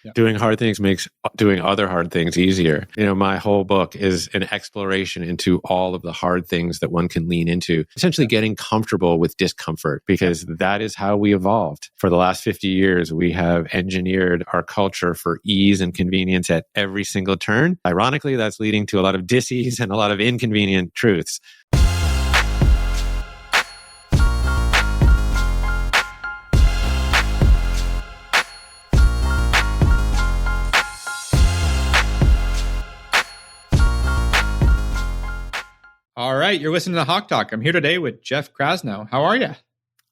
Yeah. Doing hard things makes doing other hard things easier. My whole book is an exploration into all of the hard things that one can lean into, essentially getting comfortable with discomfort, because that is how we evolved. For the last 50 years, we have engineered our culture for ease and convenience at every single turn. Ironically, that's leading to a lot of dis-ease and a lot of inconvenient truths. All right, you're listening to Hawk Talk. I'm here today with Jeff Krasno. How are you?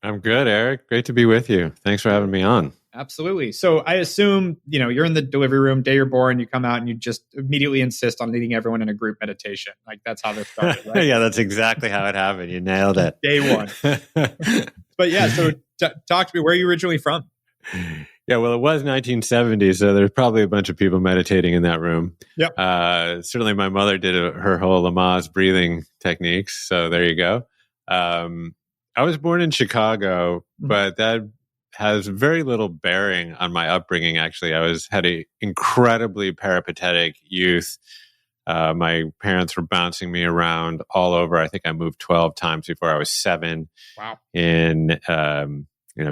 I'm good, Eric. Great to be with you. Thanks for having me on. Absolutely. So I assume, you're in the delivery room, day you're born, you come out and you just immediately insist on leading everyone in a group meditation. Like that's how this started, right? Yeah, that's exactly how it happened. You nailed it. Day one. But yeah, so talk to me, where are you originally from? Yeah, well, it was 1970, so there's probably a bunch of people meditating in that room. Yep. Certainly my mother did her whole Lamaze breathing techniques, so there you go. I was born in Chicago, but that has very little bearing on my upbringing, actually. I had an incredibly peripatetic youth. My parents were bouncing me around all over. I think I moved 12 times before I was 7. Wow. In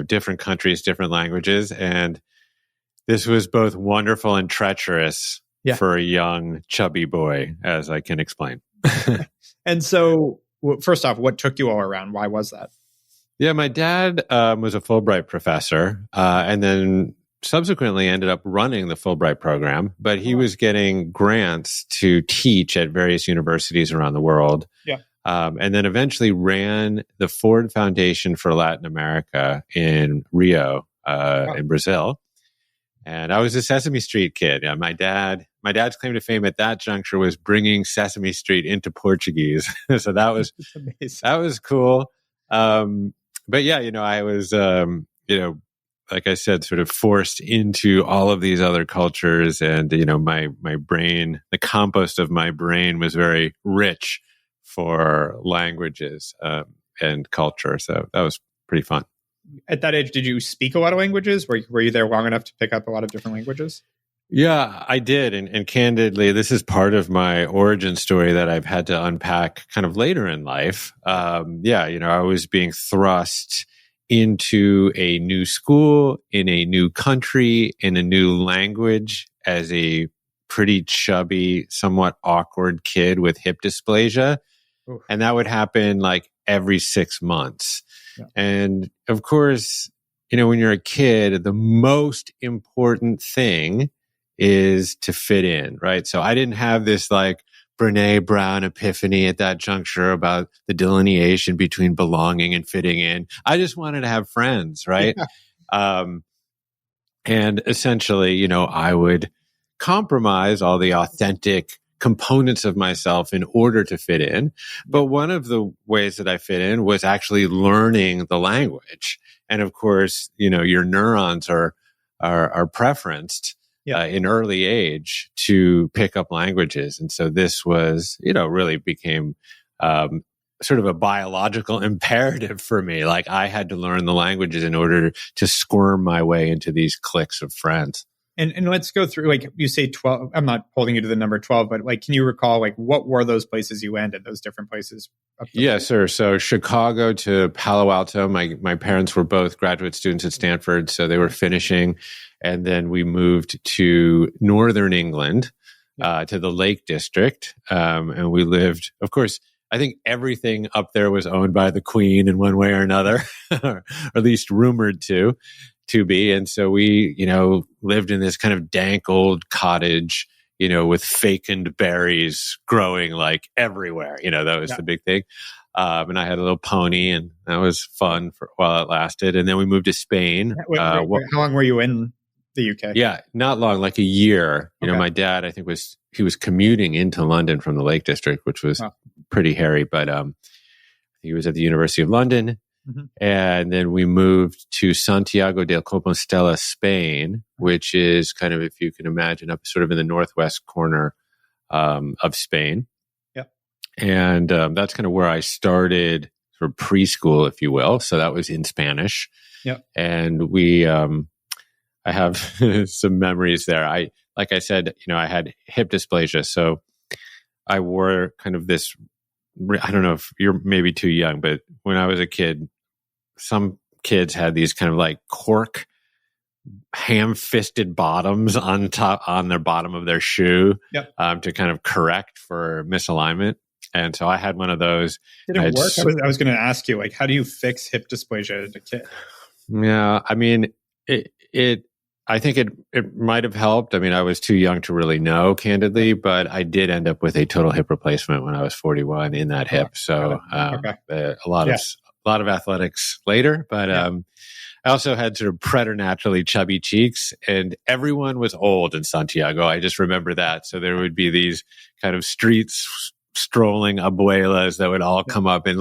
different countries, different languages. And this was both wonderful and treacherous for a young, chubby boy, as I can explain. And so, first off, what took you all around? Why was that? Yeah, my dad was a Fulbright professor, and then subsequently ended up running the Fulbright program, but he was getting grants to teach at various universities around the world. Yeah. And then eventually ran the Ford Foundation for Latin America in Rio, in Brazil. And I was a Sesame Street kid. My dad's claim to fame at that juncture was bringing Sesame Street into Portuguese. So that was cool. But yeah, I was, like I said, sort of forced into all of these other cultures, and my brain, the compost of my brain, was very rich for languages and culture. So that was pretty fun. At that age, did you speak a lot of languages? Were you there long enough to pick up a lot of different languages? Yeah, I did. And candidly, this is part of my origin story that I've had to unpack kind of later in life. I was being thrust into a new school, in a new country, in a new language as a pretty chubby, somewhat awkward kid with hip dysplasia. Oof. And that would happen like every 6 months. Yeah. And of course, when you're a kid, the most important thing is to fit in, right? So I didn't have this like Brene Brown epiphany at that juncture about the delineation between belonging and fitting in. I just wanted to have friends, right? Yeah. And essentially, I would compromise all the authentic components of myself in order to fit in. But one of the ways that I fit in was actually learning the language. And of course, your neurons are preferenced in early age to pick up languages. And so this was, really became sort of a biological imperative for me. Like I had to learn the languages in order to squirm my way into these cliques of friends. And let's go through, like you say 12, I'm not holding you to the number 12, but like, can you recall, like, what were those places you landed, those different places? Yeah, sir. So Chicago to Palo Alto, my parents were both graduate students at Stanford, so they were finishing. And then we moved to Northern England, to the Lake District. And we lived, of course, I think everything up there was owned by the Queen in one way or another, or at least rumored to be. And so we, lived in this kind of dank old cottage, with fecund berries growing like everywhere. That was the big thing. And I had a little pony, and that was fun for while it lasted. And then we moved to Spain. How long were you in the UK? Yeah, not long, like a year. My dad, I think he was commuting into London from the Lake District, which was pretty hairy, but he was at the University of London. Mm-hmm. And then we moved to Santiago de Compostela, Spain, which is kind of, if you can imagine, up sort of in the northwest corner of Spain. Yep. And that's kind of where I started sort of preschool, if you will. So that was in Spanish. Yep. And I have some memories there. Like I said, I had hip dysplasia, so I wore kind of this. I don't know if you're maybe too young, but when I was a kid, some kids had these kind of like cork ham-fisted bottoms on their bottom of their shoe. Yep. To kind of correct for misalignment. And so I had one of those. Didn't work. I was going to ask you, like, how do you fix hip dysplasia as a kid? Yeah, I mean, I think it might have helped. I mean, I was too young to really know, candidly, but I did end up with a total hip replacement when I was 41 in that hip. So a lot of athletics later, but I also had sort of preternaturally chubby cheeks, and everyone was old in Santiago. I just remember that. So there would be these kind of streets strolling abuelas that would all come up and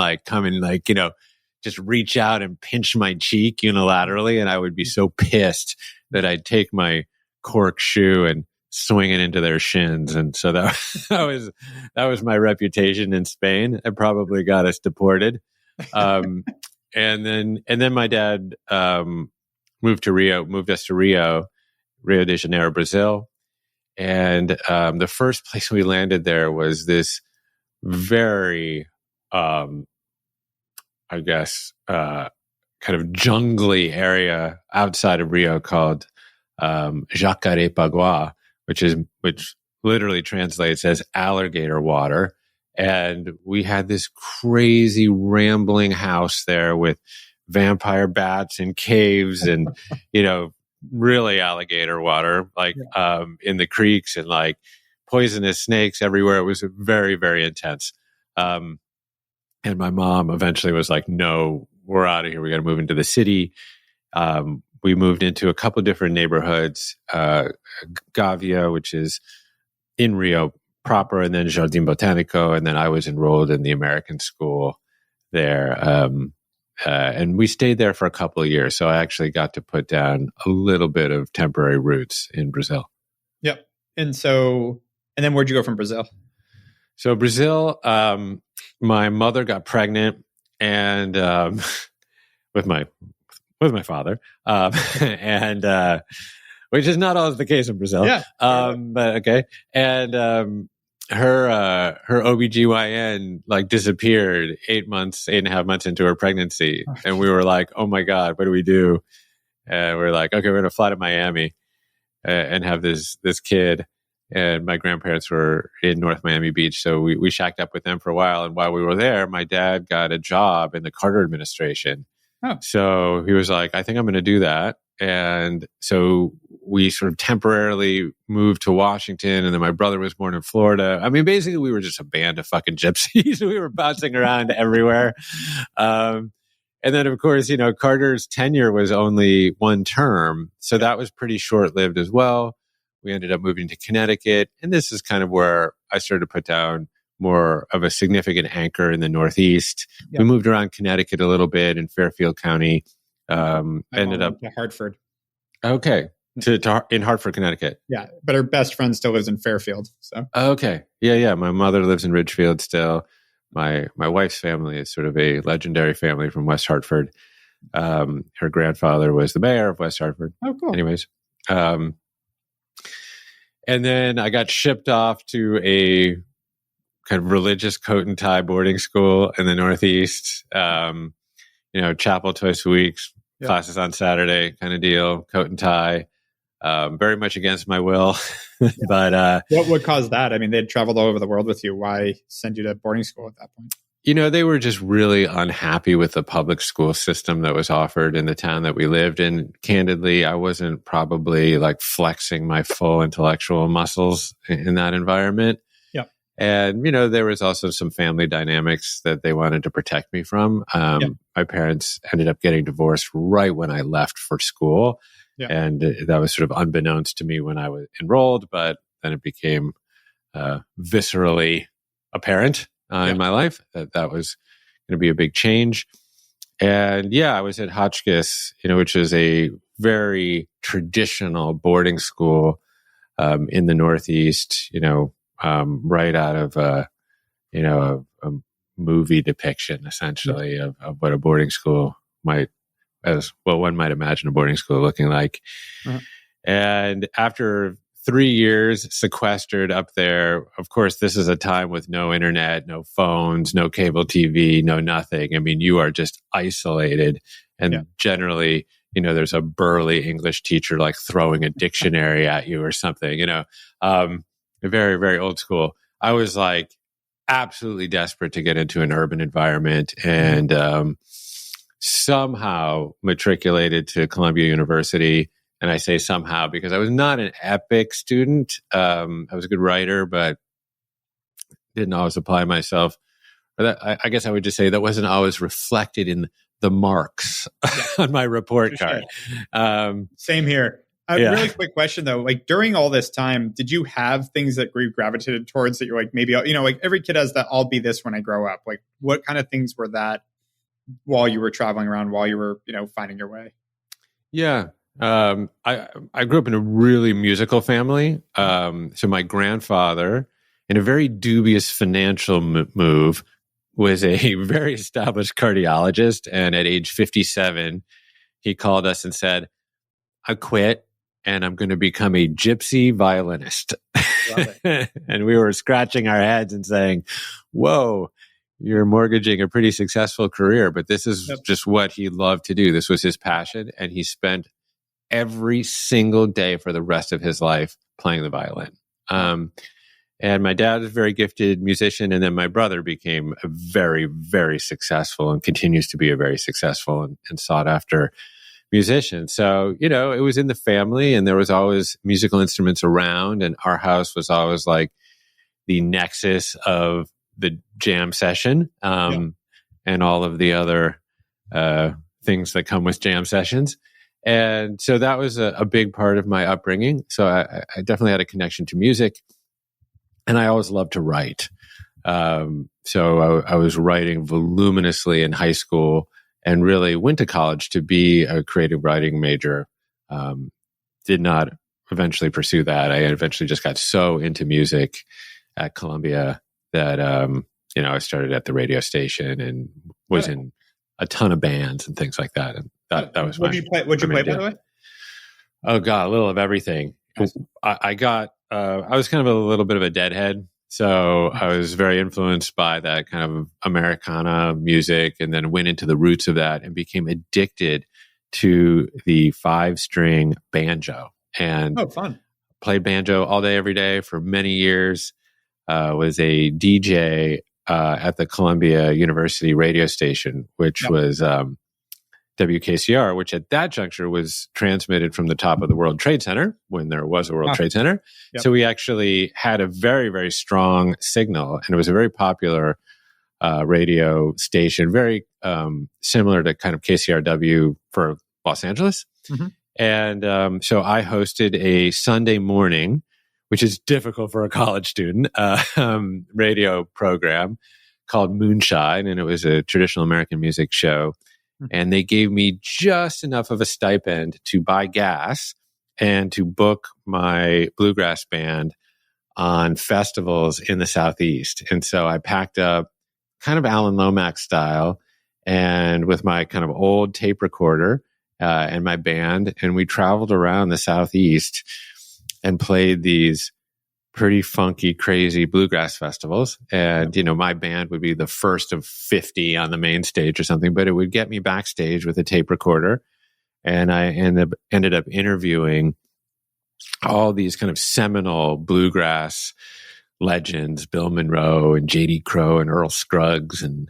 just reach out and pinch my cheek unilaterally. And I would be so pissed that I'd take my cork shoe and swing it into their shins. And so that was my reputation in Spain. It probably got us deported. And then my dad moved us to Rio de Janeiro, Brazil. And the first place we landed there was this very, kind of jungly area outside of Rio called Jacarepaguá, which literally translates as alligator water. And we had this crazy rambling house there with vampire bats and caves and, really alligator water, in the creeks, and like poisonous snakes everywhere. It was very, very intense. And my mom eventually was like, no, we're out of here. We got to move into the city. We moved into a couple different neighborhoods, Gavia, which is in Rio proper, and then Jardim Botanico, and then I was enrolled in the American school there, and we stayed there for a couple of years. So I actually got to put down a little bit of temporary roots in Brazil. Yep. And then where'd you go from Brazil? So Brazil, my mother got pregnant, and with my father, and which is not always the case in Brazil. Yeah. But okay. And her OBGYN disappeared 8.5 months into her pregnancy. And we were like, oh my God, what do we do? And we're like, okay, we're going to fly to Miami and have this kid. And my grandparents were in North Miami Beach. So we shacked up with them for a while. And while we were there, my dad got a job in the Carter administration. Oh. So he was like, I think I'm going to do that. And so we sort of temporarily moved to Washington, and then my brother was born in Florida. I mean, basically we were just a band of fucking gypsies. We were bouncing around everywhere. And then of course, Carter's tenure was only one term. So that was pretty short-lived as well. We ended up moving to Connecticut. And this is kind of where I started to put down more of a significant anchor in the Northeast. Yep. We moved around Connecticut a little bit in Fairfield County. Ended up to Hartford. Okay. In Hartford, Connecticut. Yeah. But her best friend still lives in Fairfield. So okay. Yeah. My mother lives in Ridgefield still. My wife's family is sort of a legendary family from West Hartford. Her grandfather was the mayor of West Hartford. Oh, cool. Anyways. And then I got shipped off to a kind of religious coat and tie boarding school in the Northeast. Chapel twice a week, classes on Saturday kind of deal, coat and tie. Very much against my will. But what caused that? I mean, they'd traveled all over the world with you. Why send you to boarding school at that point? They were just really unhappy with the public school system that was offered in the town that we lived in. Candidly, I wasn't probably flexing my full intellectual muscles in that environment. Yeah. And, there was also some family dynamics that they wanted to protect me from. My parents ended up getting divorced right when I left for school. Yeah. And that was sort of unbeknownst to me when I was enrolled, but then it became viscerally apparent in my life that was going to be a big change. And I was at Hotchkiss, which is a very traditional boarding school in the Northeast, right out of a movie depiction, essentially, of what a boarding school one might imagine a boarding school looking like. Uh-huh. And after 3 years sequestered up there, of course, this is a time with no internet, no phones, no cable TV, no nothing. I mean, you are just isolated. And generally, there's a burly English teacher like throwing a dictionary at you or something, very, very old school. I was like absolutely desperate to get into an urban environment and somehow matriculated to Columbia University. And I say somehow because I was not an epic student. I was a good writer, but didn't always apply myself. I guess I would just say that wasn't always reflected in the marks on my report card. Same here. Really quick question though, like during all this time, did you have things that you gravitated towards that you're like, maybe, like every kid has that, I'll be this when I grow up. Like what kind of things were that while you were traveling around, while you were, finding your way? Yeah. I grew up in a really musical family. So my grandfather, in a very dubious financial move, was a very established cardiologist. And at age 57, he called us and said, I quit and I'm going to become a gypsy violinist. And we were scratching our heads and saying, whoa, you're mortgaging a pretty successful career. But this is just what he loved to do. This was his passion. And he spent every single day for the rest of his life playing the violin. And my dad was a very gifted musician. And then my brother became a very, very successful and continues to be a very successful and sought after musician. So, it was in the family and there was always musical instruments around. And our house was always like the nexus of the jam session and all of the other things that come with jam sessions. And so that was a big part of my upbringing. So I definitely had a connection to music. And I always loved to write. So I was writing voluminously in high school and really went to college to be a creative writing major. Did not eventually pursue that. I eventually just got so into music at Columbia that, I started at the radio station and was in a ton of bands and things like that. And that was What'd you play, by the way? Oh God, a little of everything. I was kind of a little bit of a deadhead. So I was very influenced by that kind of Americana music and then went into the roots of that and became addicted to the 5-string banjo. And fun. Played banjo all day, every day for many years. Was a DJ at the Columbia University radio station, which was WKCR, which at that juncture was transmitted from the top of the World Trade Center when there was a World Trade Center. Yep. So we actually had a very, very strong signal, and it was a very popular radio station, very similar to kind of KCRW for Los Angeles. Mm-hmm. And so I hosted a Sunday morning, which is difficult for a college student, radio program called Moonshine, and it was a traditional American music show. And they gave me just enough of a stipend to buy gas and to book my bluegrass band on festivals in the Southeast. And so I packed up kind of Alan Lomax style and with my kind of old tape recorder and my band. And we traveled around the Southeast and played these pretty funky, crazy bluegrass festivals. And, my band would be the first of 50 on the main stage or something, but it would get me backstage with a tape recorder. And I ended up interviewing all these kind of seminal bluegrass legends, Bill Monroe and J.D. Crowe and Earl Scruggs and,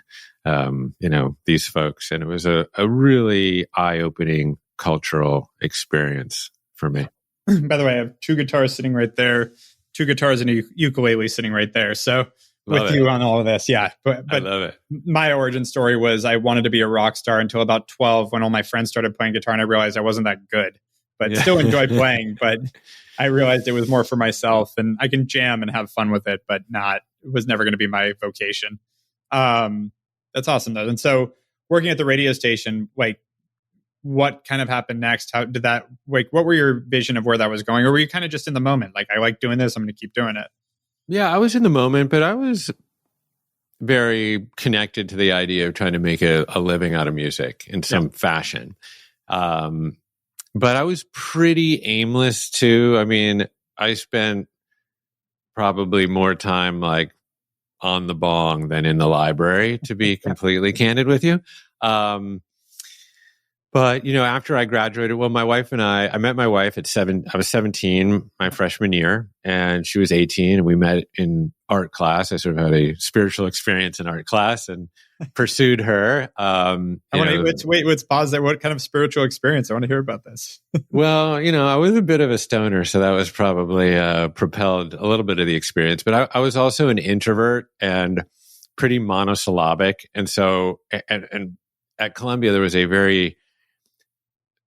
these folks. And it was a really eye-opening cultural experience for me. By the way, I have 2 guitars sitting right there. 2 guitars and a ukulele sitting right there. So with you on all of this. Yeah. But I love it. My origin story was I wanted to be a rock star until about 12 when all my friends started playing guitar and I realized I wasn't that good, but still enjoyed playing. But I realized it was more for myself and I can jam and have fun with it, but it was never going to be my vocation. That's awesome though. And so working at the radio station, like, what kind of happened next? How did that, like, what were your vision of where that was going? Or were you kind of just in the moment? Like, I like doing this, I'm going to keep doing it. Yeah, I was in the moment, but I was very connected to the idea of trying to make a living out of music in some fashion. but I was pretty aimless too. I mean, I spent probably more time like on the bong than in the library, to be completely candid with you. But, after I graduated, well, my wife and I met my wife I was 17 my freshman year, and she was 18, and we met in art class. I sort of had a spiritual experience in art class and pursued her. Let's pause there. What kind of spiritual experience? I want to hear about this. Well, I was a bit of a stoner, so that was probably propelled a little bit of the experience. But I was also an introvert and pretty monosyllabic. And so, and at Columbia, there was a very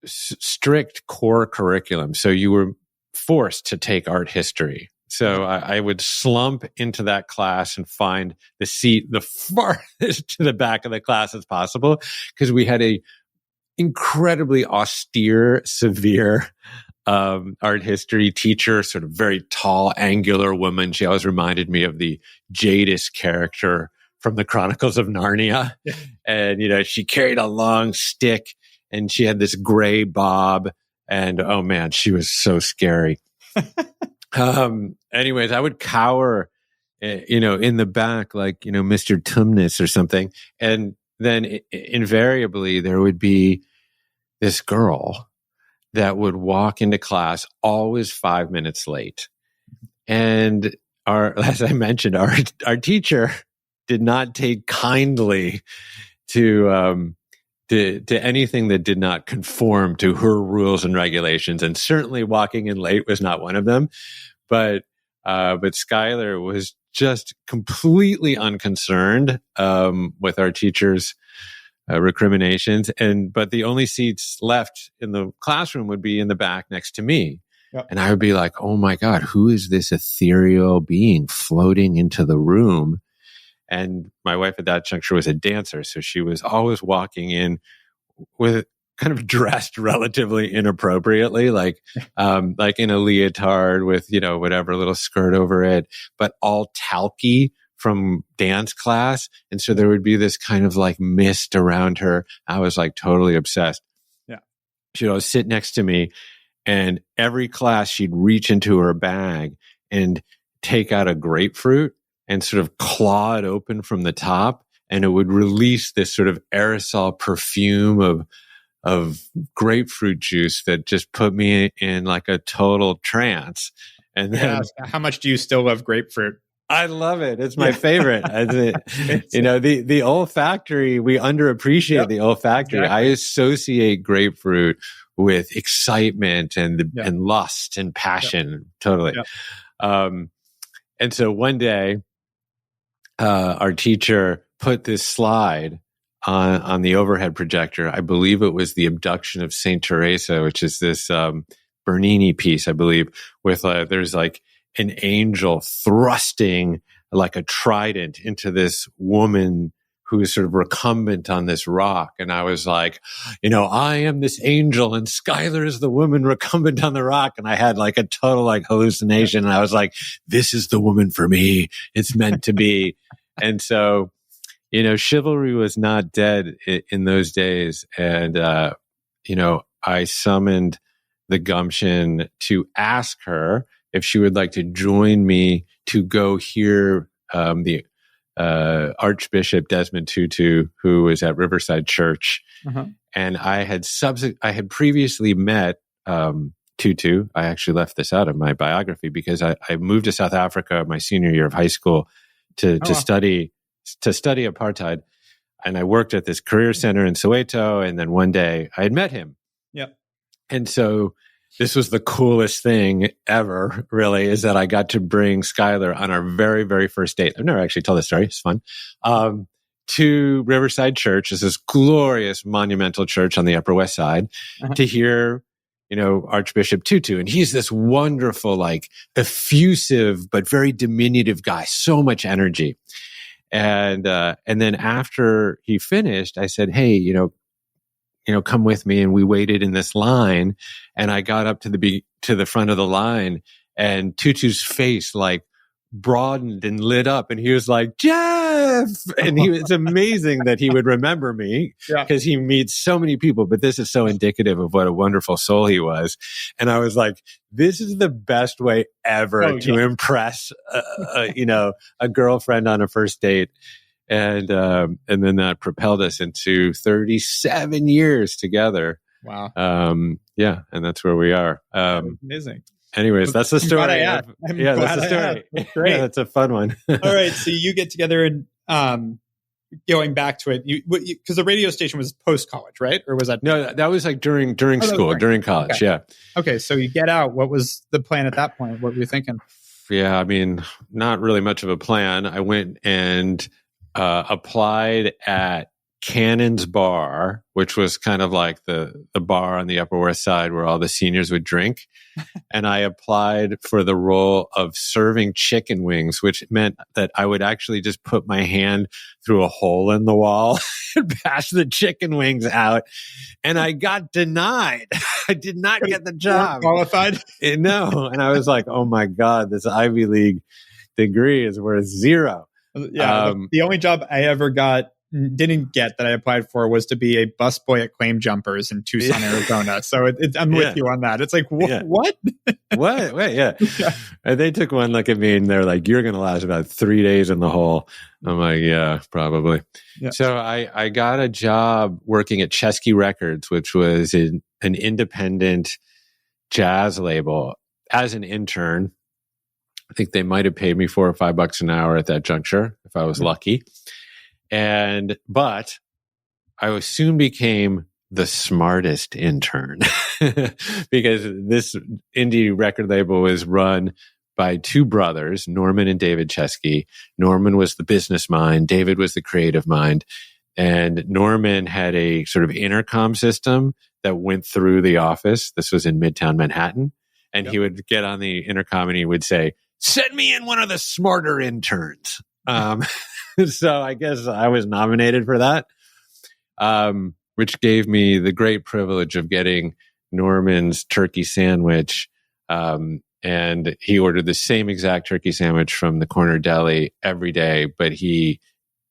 strict core curriculum. So you were forced to take art history. So I would slump into that class and find the seat the farthest to the back of the class as possible, because we had a incredibly austere, severe art history teacher, sort of very tall, angular woman. She always reminded me of the Jadis character from the Chronicles of Narnia. And, she carried a long stick, and she had this gray bob, and oh man, she was so scary. Anyways, I would cower, in the back, like, Mr. Tumnus or something. And then invariably there would be this girl that would walk into class always 5 minutes late. And as I mentioned, our teacher did not take kindly to anything that did not conform to her rules and regulations, and certainly walking in late was not one of them. But Skylar was just completely unconcerned with our teacher's recriminations, but the only seats left in the classroom would be in the back next to me. Yep. And I would be like, "Oh my God, who is this ethereal being floating into the room?" And my wife at that juncture was a dancer, so she was always walking in with kind of dressed relatively inappropriately, like in a leotard with, whatever little skirt over it, but all talky from dance class. And so there would be this kind of like mist around her. I was like totally obsessed. Yeah. She'd always sit next to me, and every class she'd reach into her bag and take out a grapefruit and sort of claw it open from the top, and it would release this sort of aerosol perfume of grapefruit juice that just put me in like a total trance. And then, how much do you still love grapefruit? I love it. It's my favorite. The olfactory, we underappreciate the olfactory. Exactly. I associate grapefruit with excitement and lust and passion. Yep. Totally. Yep. And so one day, our teacher put this slide on the overhead projector. I believe it was The Abduction of Saint Teresa, which is this Bernini piece, I believe, with there's like an angel thrusting like a trident into this woman who is sort of recumbent on this rock. And I was like, I am this angel, and Skylar is the woman recumbent on the rock. And I had like a total like hallucination. And I was like, this is the woman for me. It's meant to be. And so, chivalry was not dead in those days. And, I summoned the gumption to ask her if she would like to join me to go hear the Archbishop Desmond Tutu, who was at Riverside Church. Uh-huh. And I had previously met Tutu. I actually left this out of my biography because I moved to South Africa my senior year of high school to study apartheid. And I worked at this career center in Soweto. And then one day I had met him. Yep. And so this was the coolest thing ever, really, is that I got to bring Skylar on our very, very first date. I've never actually told this story. It's fun. To Riverside Church. It's this glorious monumental church on the Upper West Side to hear, Archbishop Tutu. And he's this wonderful, like effusive, but very diminutive guy, so much energy. And then after he finished, I said, "Hey, come with me." And we waited in this line, and I got up to the front of the line, and Tutu's face like broadened and lit up, and he was like, Jeff, and it's amazing that he would remember me because he meets so many people, but this is so indicative of what a wonderful soul he was. And I was like, this is the best way ever to impress a girlfriend on a first date. And then that propelled us into 37 years together. Wow. And that's where we are. Amazing. Anyways, that's the story. That's the story. That's great. That's a fun one. All right. So you get together and going back to it, because the radio station was post-college, right? Or was that? No, that was like during school, during college. Okay. Yeah. Okay. So you get out. What was the plan at that point? What were you thinking? Yeah. I mean, not really much of a plan. I went and applied at Cannon's Bar, which was kind of like the bar on the Upper West Side where all the seniors would drink. And I applied for the role of serving chicken wings, which meant that I would actually just put my hand through a hole in the wall and pass the chicken wings out. And I got denied. I did not get the job. Qualified? No. And I was like, oh my God, this Ivy League degree is worth zero. Yeah. The only job I ever didn't get that I applied for was to be a busboy at Claim Jumpers in Tucson, Arizona. So I'm with you on that. It's like, what? What? Wait, yeah. And they took one look at me and they're like, you're going to last about 3 days in the hole. I'm like, yeah, probably. Yeah. So I got a job working at Chesky Records, which was an independent jazz label as an intern. I think they might have paid me $4 or $5 an hour at that juncture if I was lucky. But I soon became the smartest intern because this indie record label was run by two brothers, Norman and David Chesky. Norman was the business mind. David was the creative mind. And Norman had a sort of intercom system that went through the office. This was in Midtown Manhattan. And he would get on the intercom and he would say, send me in one of the smarter interns. So I guess I was nominated for that, which gave me the great privilege of getting Norman's turkey sandwich. And he ordered the same exact turkey sandwich from the corner deli every day, but he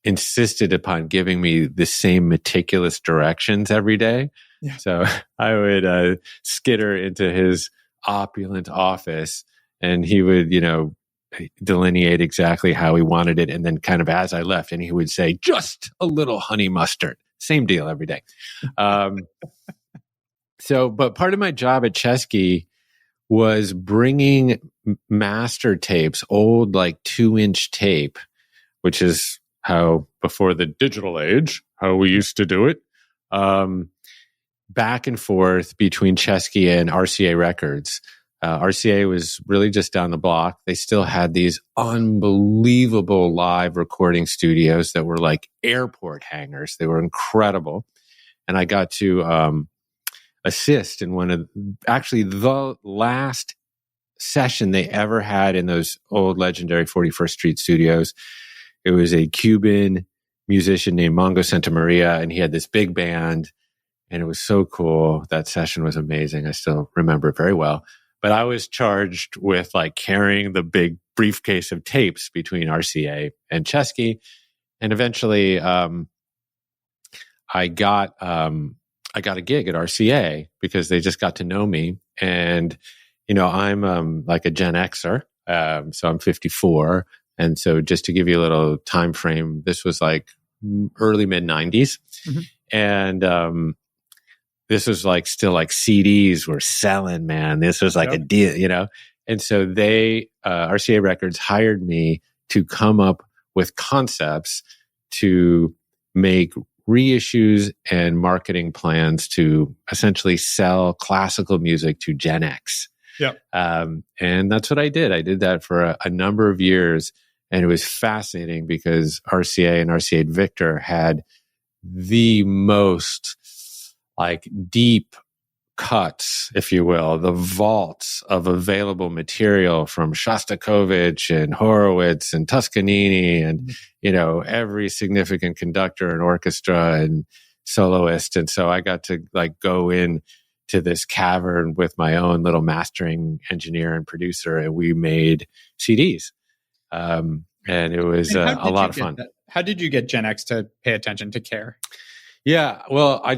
insisted upon giving me the same meticulous directions every day. Yeah. So I would skitter into his opulent office and he would, delineate exactly how he wanted it. And then kind of as I left, and he would say, just a little honey mustard. Same deal every day. But part of my job at Chesky was bringing master tapes, old like 2-inch tape, which is how before the digital age, how we used to do it, back and forth between Chesky and RCA Records. RCA was really just down the block. They still had these unbelievable live recording studios that were like airport hangars. They were incredible. And I got to assist in the last session they ever had in those old legendary 41st Street studios. It was a Cuban musician named Mongo Santamaria, and he had this big band, and it was so cool. That session was amazing. I still remember it very well. But I was charged with like carrying the big briefcase of tapes between RCA and Chesky. And eventually, I got a gig at RCA because they just got to know me. And, I'm like a Gen Xer. So I'm 54. And so just to give you a little time frame, this was like early mid 90s. Mm-hmm. And, this was like still like CDs were selling, man. This was like a deal, And so RCA Records hired me to come up with concepts to make reissues and marketing plans to essentially sell classical music to Gen X. Yeah. And that's what I did. I did that for a number of years. And it was fascinating because RCA and RCA Victor had the most like deep cuts, if you will, the vaults of available material from Shostakovich and Horowitz and Toscanini and, every significant conductor and orchestra and soloist. And so I got to like go in to this cavern with my own little mastering engineer and producer, and we made CDs. And it was a lot of fun. How did you get Gen X to pay attention to care? Yeah, well, I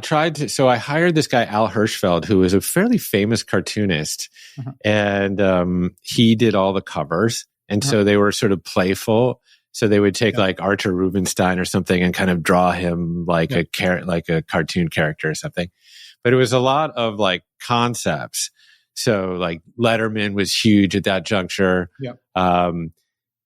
hired this guy, Al Hirschfeld, who is a fairly famous cartoonist, and he did all the covers. And so they were sort of playful. So they would take like Archer Rubinstein or something and kind of draw him like a cartoon character or something. But it was a lot of like concepts. So like Letterman was huge at that juncture.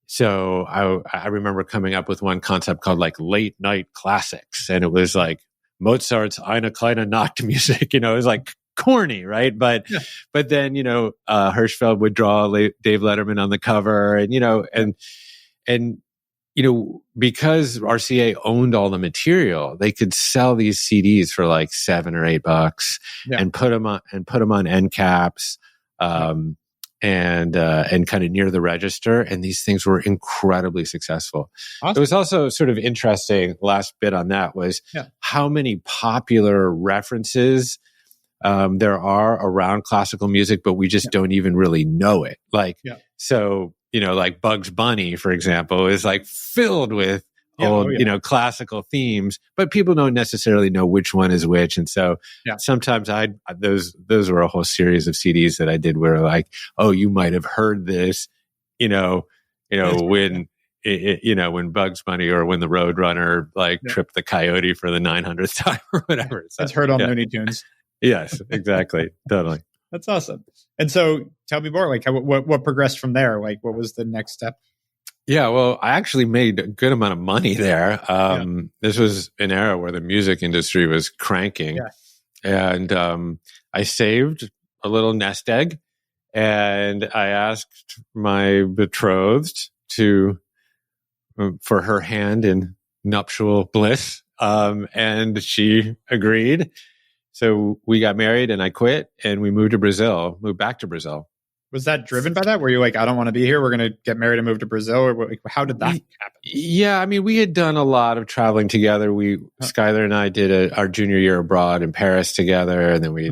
So I remember coming up with one concept called like late night classics, and it was like Mozart's Eine kleine Nachtmusik. It was like corny, right? But then Hirschfeld would draw Dave Letterman on the cover, and because RCA owned all the material, they could sell these CDs for like $7 or $8 and put them on end caps. And kind of near the register. And these things were incredibly successful. Awesome. It was also sort of interesting, last bit on that was how many popular references there are around classical music, but we just don't even really know it. So, like Bugs Bunny, for example, is like filled with old, classical themes, but people don't necessarily know which one is which. And so sometimes those were a whole series of CDs that I did where like, oh, you might have heard this, when Bugs Bunny or when the Roadrunner tripped the coyote for the 900th time or whatever. So, it's heard on Looney Tunes. Yes, exactly. Totally. That's awesome. And so tell me more, like what progressed from there? Like what was the next step? Yeah, well, I actually made a good amount of money there. This was an era where the music industry was cranking. And I saved a little nest egg, and I asked my betrothed for her hand in nuptial bliss, and she agreed. So we got married, and I quit, and we moved back to Brazil. Was that driven by that? Were you like, I don't want to be here, we're going to get married and move to Brazil? Or how did that happen? Yeah, I mean, we had done a lot of traveling together. Skylar and I did our junior year abroad in Paris together, and then we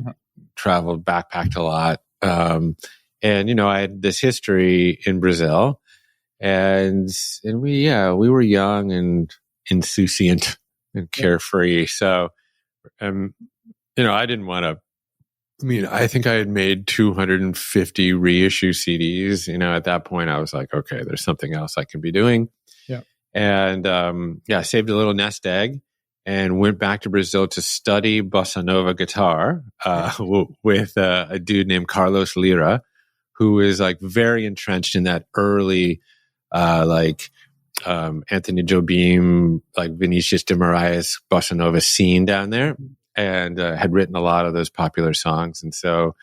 traveled, backpacked a lot. And, I had this history in Brazil, and we were young and insouciant and carefree. So, I didn't want to. I think I had made 250 reissue CDs. At that point, I was like, okay, there's something else I can be doing. Yeah. And I saved a little nest egg and went back to Brazil to study bossa nova guitar with a dude named Carlos Lira, who is like very entrenched in that early, Anthony Jobim, like Vinicius de Moraes bossa nova scene down there. And had written a lot of those popular songs. And so,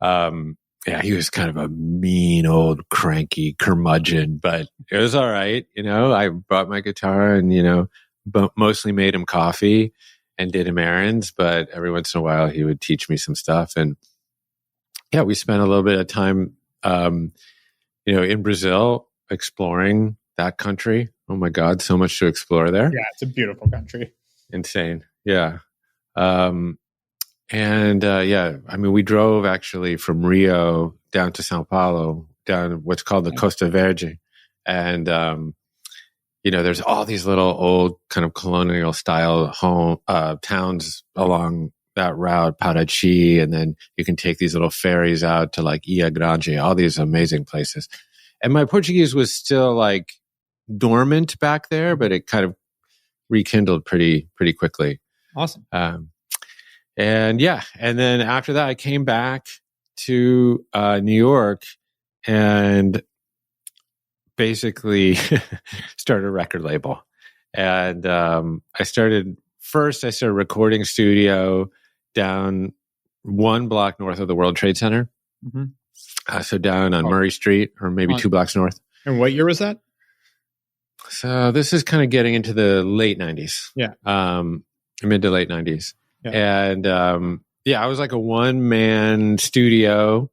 he was kind of a mean old cranky curmudgeon, but it was all right. I brought my guitar and, mostly made him coffee and did him errands, but every once in a while he would teach me some stuff. And we spent a little bit of time, in Brazil exploring that country. Oh my God, so much to explore there. Yeah, it's a beautiful country. Insane. Yeah. We drove actually from Rio down to Sao Paulo, down what's called the Costa Verde. And, there's all these little old kind of colonial style towns along that route, Paraty. And then you can take these little ferries out to like Ilha Grande, all these amazing places. And my Portuguese was still like dormant back there, but it kind of rekindled pretty quickly. Awesome. And then after that, I came back to New York and basically started a record label. And I started a recording studio down one block north of the World Trade Center. So down on Murray Street, or maybe 2 blocks north. And what year was that? So this is kind of getting into the late 90s. Yeah. Mid to late 90s. Yeah. And I was like a one-man studio.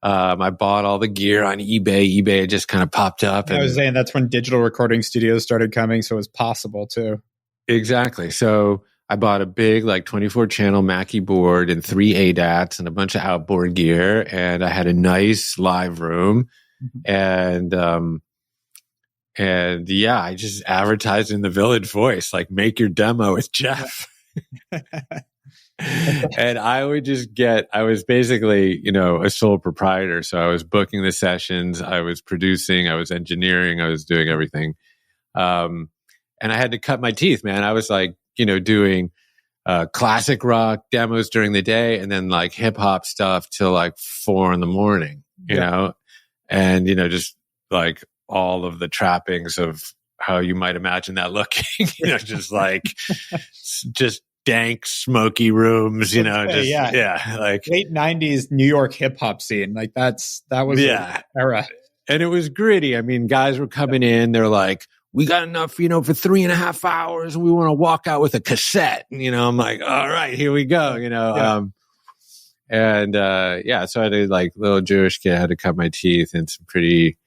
I bought all the gear on eBay. eBay just kind of popped up. I was saying that's when digital recording studios started coming, so it was possible too. Exactly. So I bought a big 24-channel Mackie board and 3 ADATs and a bunch of outboard gear. And I had a nice live room. And And yeah, I just advertised in the Village Voice, like, make your demo with Jeff. And I was basically, a sole proprietor. So I was booking the sessions, I was producing, I was engineering, I was doing everything. And I had to cut my teeth, man. I was like, doing classic rock demos during the day and then like hip hop stuff till like 4 a.m, you know, and, just like all of the trappings of how you might imagine that looking, just like, just dank, smoky rooms, like late 90s New York hip hop scene. Like that was the era. And it was gritty. I mean, guys were coming in, they're like, we got enough, for 3.5 hours and we want to walk out with a cassette. And, I'm like, all right, here we go, so I had to, like, little Jewish kid, had to cut my teeth in some pretty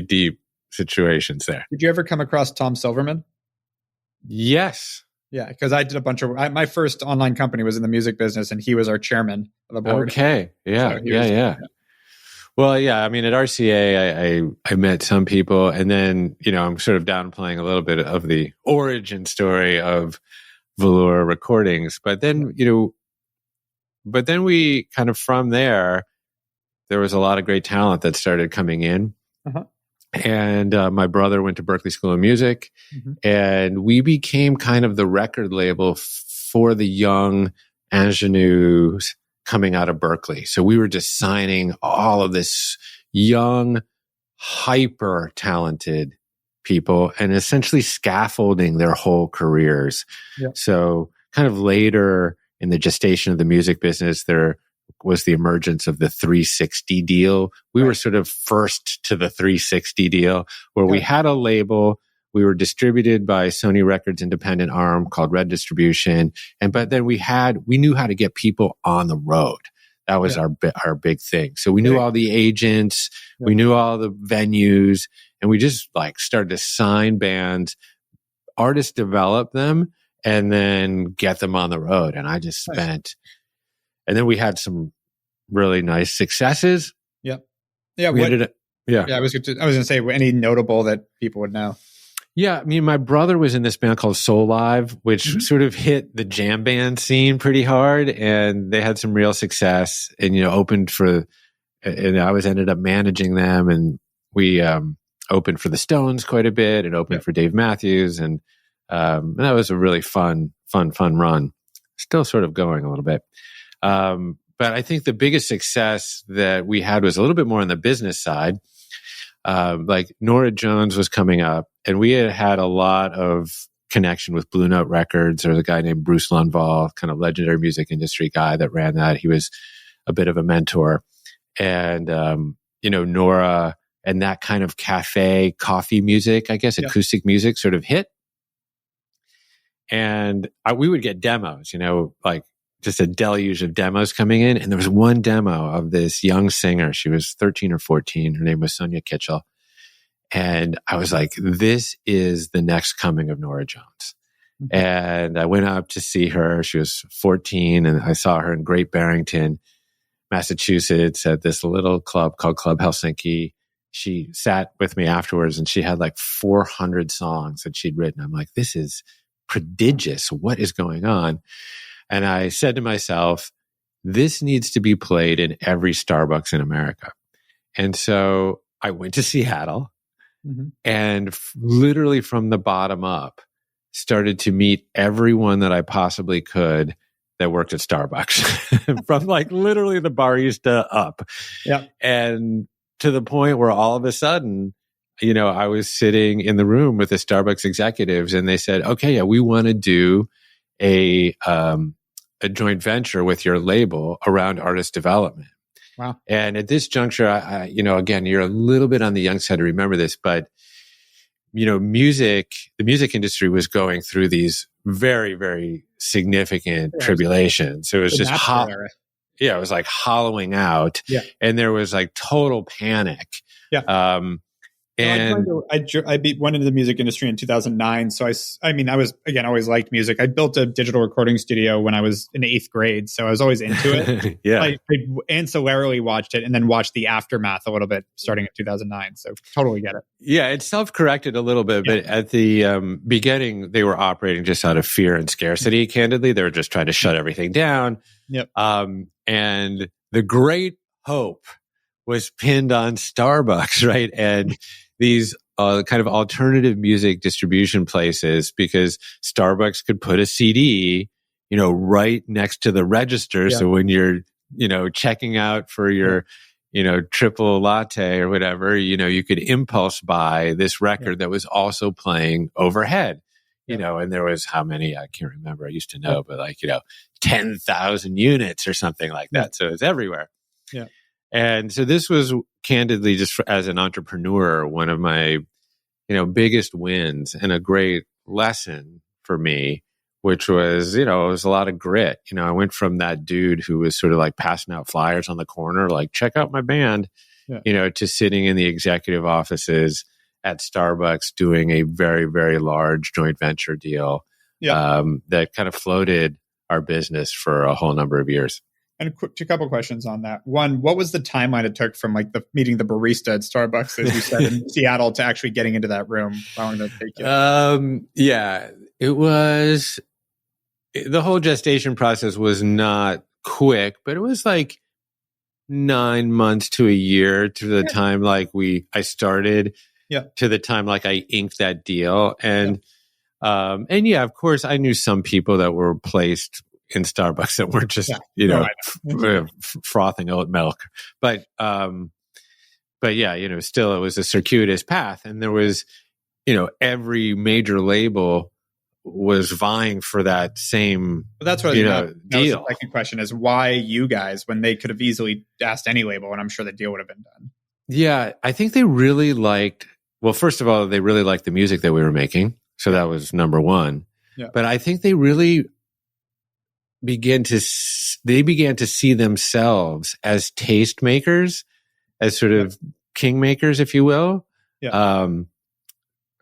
deep situations there. Did you ever come across Tom Silverman? Yes. Yeah, because I did a bunch of my first online company was in the music business, and he was our chairman of the board. Okay, yeah, so Well, yeah, I mean, at RCA, I met some people, and then, I'm sort of downplaying a little bit of the origin story of Velour Recordings. But then, we kind of, from there was a lot of great talent that started coming in. Uh-huh. And my brother went to Berklee School of Music, and we became kind of the record label for the young ingenues coming out of Berklee. So we were just signing all of this young, hyper talented people and essentially scaffolding their whole careers. Yeah. So kind of later in the gestation of the music business, there was the emergence of the 360 deal. We were sort of first to the 360 deal where we had a label. We were distributed by Sony Records' independent arm called Red Distribution. But then we knew how to get people on the road. That was our big thing. So we knew all the agents, we knew all the venues, and we just like started to sign bands, artists develop them, and then get them on the road. And I just spent, and then we had some really nice successes. Yeah. I was going to say, any notable that people would know? Yeah, I mean, my brother was in this band called Soul Live, which sort of hit the jam band scene pretty hard, and they had some real success. And opened for, and I ended up managing them, and we opened for the Stones quite a bit, and opened for Dave Matthews, and that was a really fun run. Still sort of going a little bit, but I think the biggest success that we had was a little bit more on the business side. Like Norah Jones was coming up, and we had a lot of connection with Blue Note Records. There was a guy named Bruce Lundvall, kind of legendary music industry guy that ran that. He was a bit of a mentor. And, Norah and that kind of cafe, coffee music, I guess, acoustic music sort of hit. And we would get demos, like just a deluge of demos coming in. And there was one demo of this young singer. She was 13 or 14. Her name was Sonia Kitchell. And I was like, this is the next coming of Norah Jones. Mm-hmm. And I went up to see her. She was 14, and I saw her in Great Barrington, Massachusetts, at this little club called Club Helsinki. She sat with me afterwards, and she had like 400 songs that she'd written. I'm like, this is prodigious. What is going on? And I said to myself, this needs to be played in every Starbucks in America. And so I went to Seattle and literally from the bottom up started to meet everyone that I possibly could that worked at Starbucks from like literally the barista up. Yeah. And to the point where all of a sudden, I was sitting in the room with the Starbucks executives, and they said, okay, we want to do a joint venture with your label around artist development. Wow. And at this juncture, I again, you're a little bit on the young side to remember this, but, the music industry was going through these very, very significant tribulations. It was just it was like hollowing out, and there was like total panic. Yeah. And I went into the music industry in 2009. So I was, again, always liked music. I built a digital recording studio when I was in 8th grade. So I was always into it. yeah. I ancillarily watched it and then watched the aftermath a little bit starting in 2009. So totally get it. Yeah, it self-corrected a little bit, but at the beginning, they were operating just out of fear and scarcity, candidly. They were just trying to shut everything down. Yep. And the great hope was pinned on Starbucks, right? And these kind of alternative music distribution places, because Starbucks could put a CD, right next to the register. Yeah. So when you're, checking out for your, triple latte or whatever, you could impulse buy this record that was also playing overhead, and there was how many, I can't remember. I used to know, but 10,000 units or something like that. So it's everywhere. Yeah. And so this was candidly, just as an entrepreneur, one of my, biggest wins and a great lesson for me, which was, it was a lot of grit. I went from that dude who was sort of passing out flyers on the corner, check out my band, to sitting in the executive offices at Starbucks doing a very, very large joint venture deal that kind of floated our business for a whole number of years. And a couple questions on that. One, what was the timeline it took from meeting the barista at Starbucks, as you said, in Seattle, to actually getting into that room? How long did that take you? Yeah, it was, the whole gestation process was not quick, but it was 9 months to a year to the time I started to the time I inked that deal. And of course I knew some people that were placed in Starbucks that weren't just, frothing oat milk. But yeah, still it was a circuitous path. And there was, every major label was vying for that same, but that's what deal. The second question is, why you guys, when they could have easily asked any label, and I'm sure the deal would have been done? Yeah, I think they really liked, first of all, they really liked the music that we were making. So that was number one. Yeah. But I think they really began to see themselves as tastemakers, as sort of kingmakers, if you will. Yeah.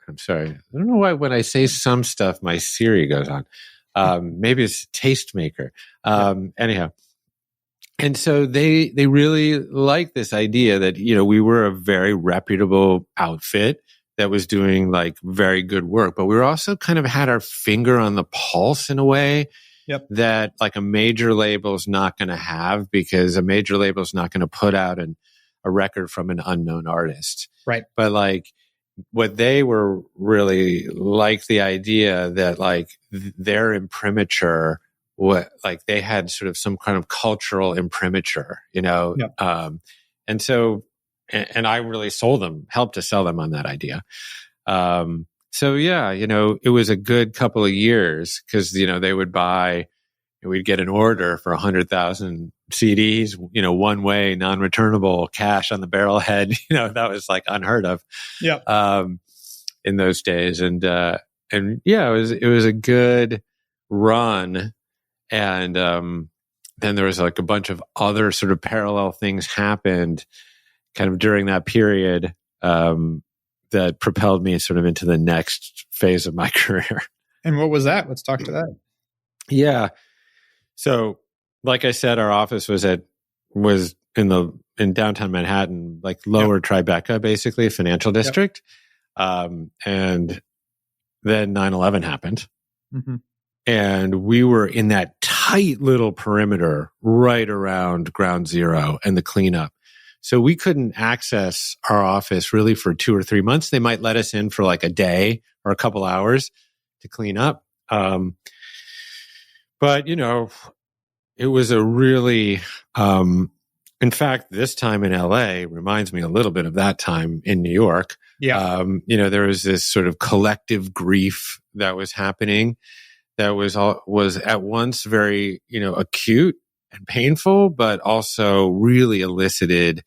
I'm sorry. I don't know why when I say some stuff, my Siri goes on. Maybe it's tastemaker. Anyhow. And so they really liked this idea that, we were a very reputable outfit that was doing very good work, but we were also kind of had our finger on the pulse in a way that a major label is not going to have, because a major label is not going to put out a record from an unknown artist. Right. But what they were really the idea that their imprimatur, they had sort of some kind of cultural imprimatur, and so, and I really helped to sell them on that idea. So yeah, it was a good couple of years, because, they would buy, we'd get an order for 100,000 CDs, one way, non-returnable, cash on the barrelhead. That was unheard of. Yeah. In those days. And yeah, it was a good run. And, then there was a bunch of other sort of parallel things happened kind of during that period, that propelled me sort of into the next phase of my career. And what was that? Let's talk to that. Yeah. So, like I said, our office was in downtown Manhattan, lower Tribeca, basically, financial district. And then 9/11 happened. Mm-hmm. And we were in that tight little perimeter right around ground zero and the cleanup. So we couldn't access our office really for 2 or 3 months. They might let us in for a day or a couple hours to clean up. But, it was a really, in fact, this time in LA reminds me a little bit of that time in New York. Yeah. There was this sort of collective grief that was happening that was at once very, acute and painful, but also really elicited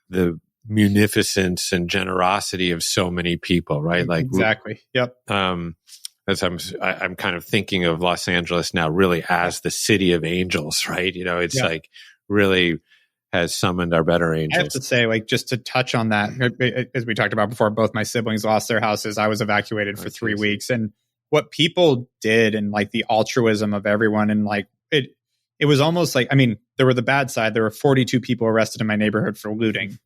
the munificence and generosity of so many people, right? Exactly. Yep. As I'm kind of thinking of Los Angeles now really as the city of angels, right? It's really has summoned our better I have angels. to say, like, just to touch on that, as we talked about before, both my siblings lost their houses. I was evacuated for 3 weeks, and what people did, and like the altruism of everyone, and like it was almost like, I mean, there were the bad side. There were 42 people arrested in my neighborhood for looting.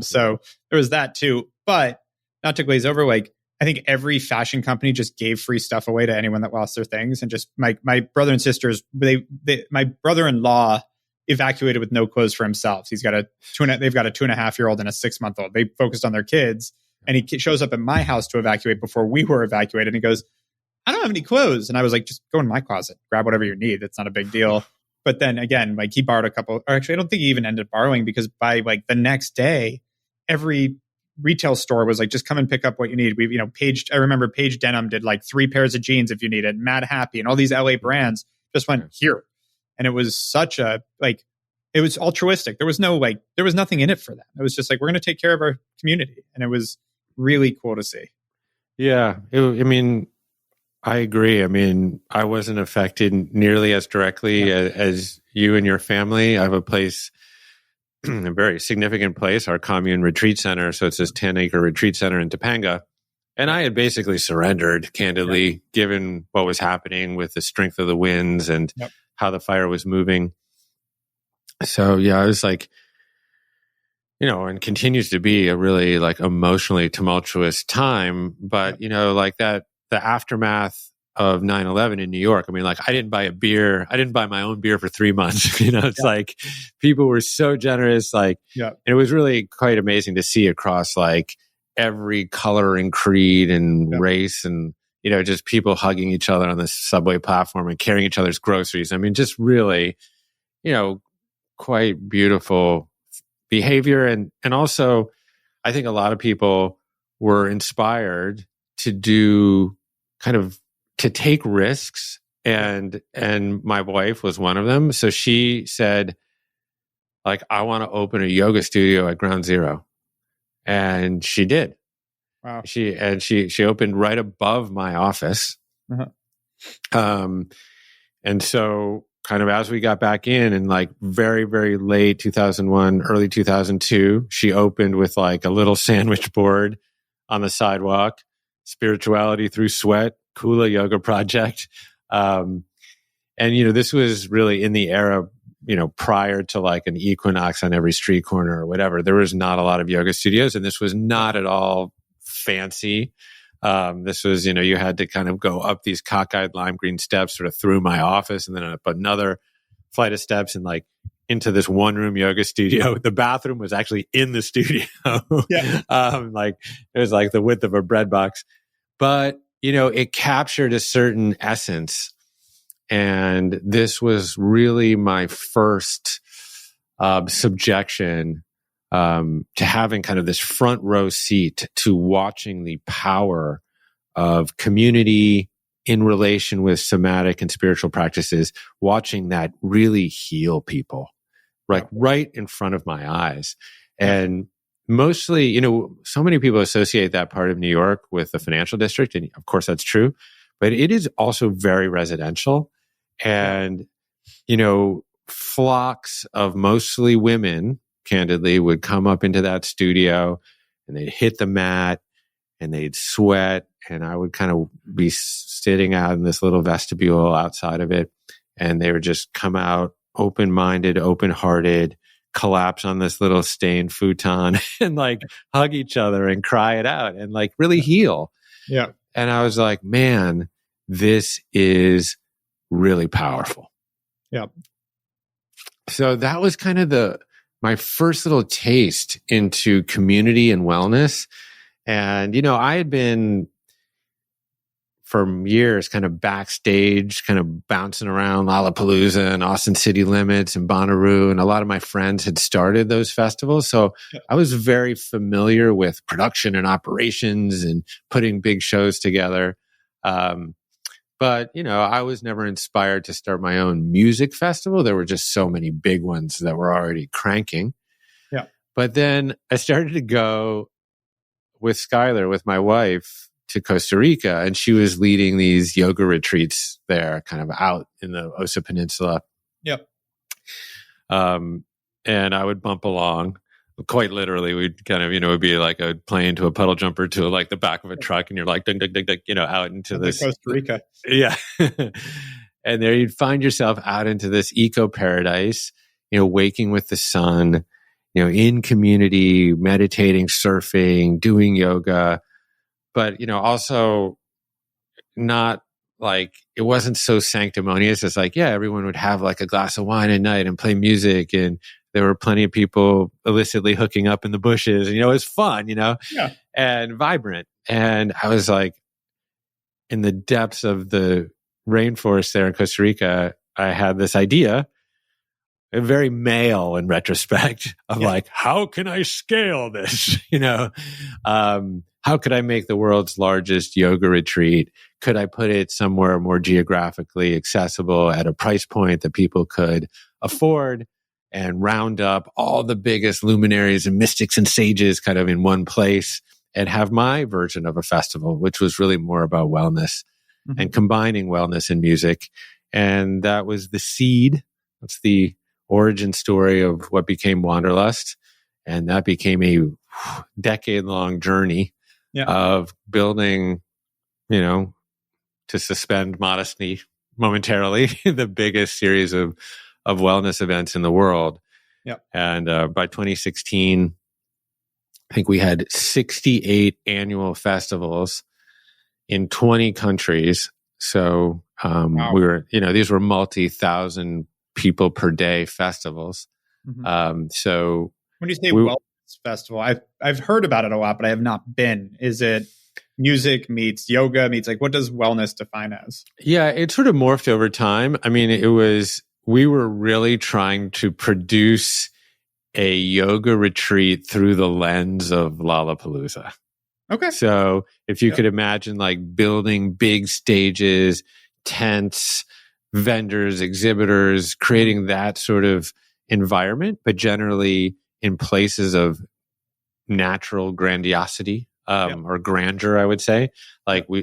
So there was that too. But not to glaze over, like, I think every fashion company just gave free stuff away to anyone that lost their things. And just my brother and sisters, my brother-in-law evacuated with no clothes for himself. They've got a 2.5-year-old and a 6-month-old. They focused on their kids. And he shows up at my house to evacuate before we were evacuated. And he goes, I don't have any clothes. And I was like, just go in my closet, grab whatever you need. It's not a big deal. But then again, like, he borrowed a couple, or actually, I don't think he even ended up borrowing, because by like the next day, every retail store was like, just come and pick up what you need. We, I remember Page Denim did like 3 pairs of jeans if you need it. Mad Happy and all these LA brands just went here. And it was such a, like, it was altruistic. There was nothing in it for them. It was just like, we're going to take care of our community. And it was really cool to see. Yeah. I agree. I mean, I wasn't affected nearly as directly as you and your family. I have a place, a very significant place, our Commune retreat center. So it's this 10-acre retreat center in Topanga. And I had basically surrendered, candidly, given what was happening with the strength of the winds and how the fire was moving. So, yeah, I was like, and continues to be a really like emotionally tumultuous time. But, like that, the aftermath of 9/11 in New York, I mean, like, I didn't buy my own beer for 3 months. It's like people were so generous. Like, and it was really quite amazing to see across like every color and creed and race, and, just people hugging each other on the subway platform and carrying each other's groceries. I mean, just really, quite beautiful behavior. And also, I think a lot of people were inspired to take risks. And my wife was one of them. So she said, like, I want to open a yoga studio at Ground Zero. And she did. Wow. She opened right above my office. And so kind of as we got back in like very, very late 2001, early 2002, she opened with like a little sandwich board on the sidewalk, Spirituality Through Sweat, Kula Yoga Project. And, this was really in the era, prior to like an Equinox on every street corner or whatever. There was not a lot of yoga studios, and this was not at all fancy. This was, you had to kind of go up these cockeyed lime green steps sort of through my office, and then up another flight of steps and like into this one room yoga studio. The bathroom was actually in the studio. Like it was like the width of a bread box, but it captured a certain essence. And this was really my first subjection to having kind of this front row seat to watching the power of community in relation with somatic and spiritual practices, watching that really heal people, right in front of my eyes. And mostly, so many people associate that part of New York with the financial district. And of course, that's true. But it is also very residential. And, flocks of mostly women, candidly, would come up into that studio and they'd hit the mat and they'd sweat. And I would kind of be sitting out in this little vestibule outside of it. And they would just come out open-minded, open-hearted, collapse on this little stained futon and like hug each other and cry it out and like really heal. Yeah. And I was like, man, this is really powerful. Yeah. So that was kind of my first little taste into community and wellness. And, I had been for years kind of backstage, kind of bouncing around Lollapalooza and Austin City Limits and Bonnaroo. And a lot of my friends had started those festivals. So I was very familiar with production and operations and putting big shows together. But, I was never inspired to start my own music festival. There were just so many big ones that were already cranking. Yeah. But then I started to go with Skylar, with my wife, to Costa Rica, and she was leading these yoga retreats there, kind of out in the Osa Peninsula. Yep. And and I would bump along. Quite literally, we'd kind of, it'd be like a plane to a puddle jumper to like the back of a truck, and you're like, ding, ding, ding, ding, out into this. Costa Rica. Yeah. And there you'd find yourself out into this eco paradise, waking with the sun, in community, meditating, surfing, doing yoga, but, also not like, it wasn't so sanctimonious. It's like, yeah, everyone would have like a glass of wine at night and play music, and there were plenty of people illicitly hooking up in the bushes. And, it was fun, and vibrant. And I was like, in the depths of the rainforest there in Costa Rica, I had this idea, a very male in retrospect, of like, how can I scale this? How could I make the world's largest yoga retreat? Could I put it somewhere more geographically accessible at a price point that people could afford, and round up all the biggest luminaries and mystics and sages kind of in one place, and have my version of a festival, which was really more about wellness and combining wellness and music. And that was the seed. That's the origin story of what became Wanderlust. And that became a decade-long journey of building, to suspend modesty momentarily, the biggest series of wellness events in the world. Yep. And by 2016, I think we had 68 annual festivals in 20 countries. So Wow. we were, these were multi-thousand people per day festivals. So when you say wellness festival, I've heard about it a lot, but I have not been. Is it music meets yoga meets, like, what does wellness define as? Yeah, it sort of morphed over time. I mean, we were really trying to produce a yoga retreat through the lens of Lollapalooza. Okay. So if you could imagine like building big stages, tents, vendors, exhibitors, creating that sort of environment, but generally in places of natural grandiosity, or grandeur, I would say.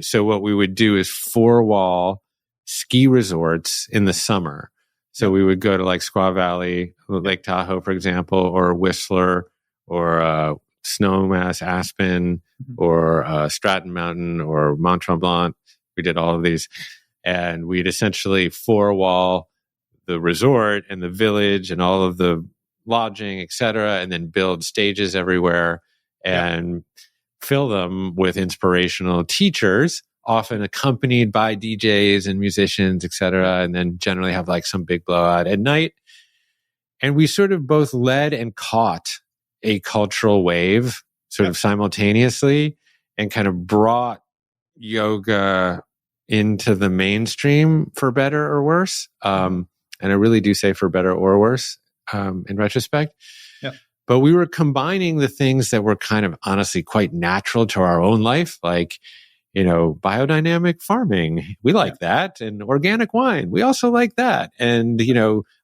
So what we would do is 4-wall ski resorts in the summer. So we would go to like Squaw Valley, Lake Tahoe, for example, or Whistler, or Snowmass, Aspen, or Stratton Mountain, or Mont Tremblant. We did all of these. And we'd essentially 4-wall the resort and the village and all of the lodging, et cetera, and then build stages everywhere and fill them with inspirational teachers, often accompanied by DJs and musicians, et cetera, and then generally have like some big blowout at night. And we sort of both led and caught a cultural wave sort of simultaneously, and kind of brought yoga into the mainstream, for better or worse. And I really do say for better or worse in retrospect. Yeah. But we were combining the things that were kind of honestly quite natural to our own life, like, biodynamic farming. We like that. And organic wine. We also like that. And,